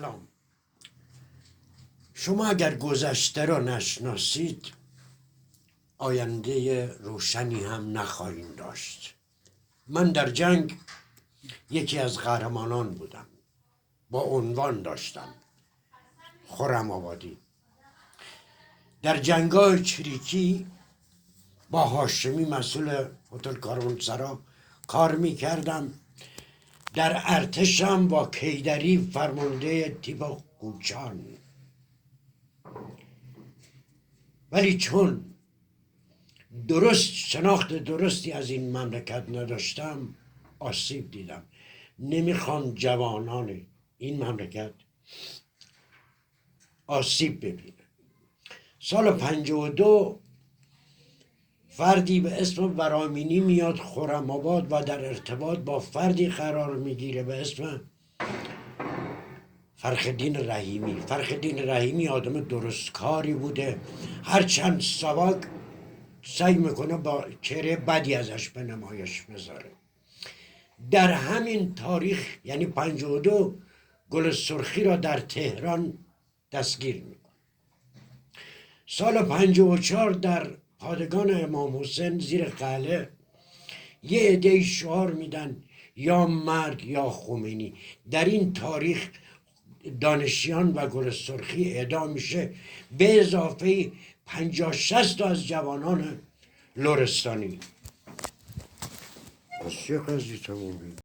سلام. شما اگر گذشته را نشناسید آینده روشنی هم نخواهید داشت. من در جنگ یکی از قهرمانان بودم، با عنوان داشتم خرم آبادی. در جنگ‌های چریکی با هاشمی مسئول هتل کاروانسرا کار میکردم. در ارتشم با کیدری فرمانده تیپ قوچان. ولی چون شناخت درستی از این مملکت نداشتم آسیب دیدم. نمیخوام جوانان این مملکت آسیب ببینه. سال 52 فردی به اسم ورامینی میاد خرم آباد و در ارتباط با فردی قرار میگیره به اسم فرخدین رحیمی. فرخدین رحیمی آدم درستکاری بوده، هرچند ساواک سعی میکنه با چهره بدی ازش به نمایش بذاره. در همین تاریخ یعنی 52 گل سرخی را در تهران دستگیر میکنه. سال 54 در پادگان امام حسین زیر قلعه یه عده شعار میدن یا مرگ یا خمینی. در این تاریخ دانشیان و گل سرخی اعدام میشه، به اضافه 50-60 تا از جوانان لرستانی. از چه قضیه تموم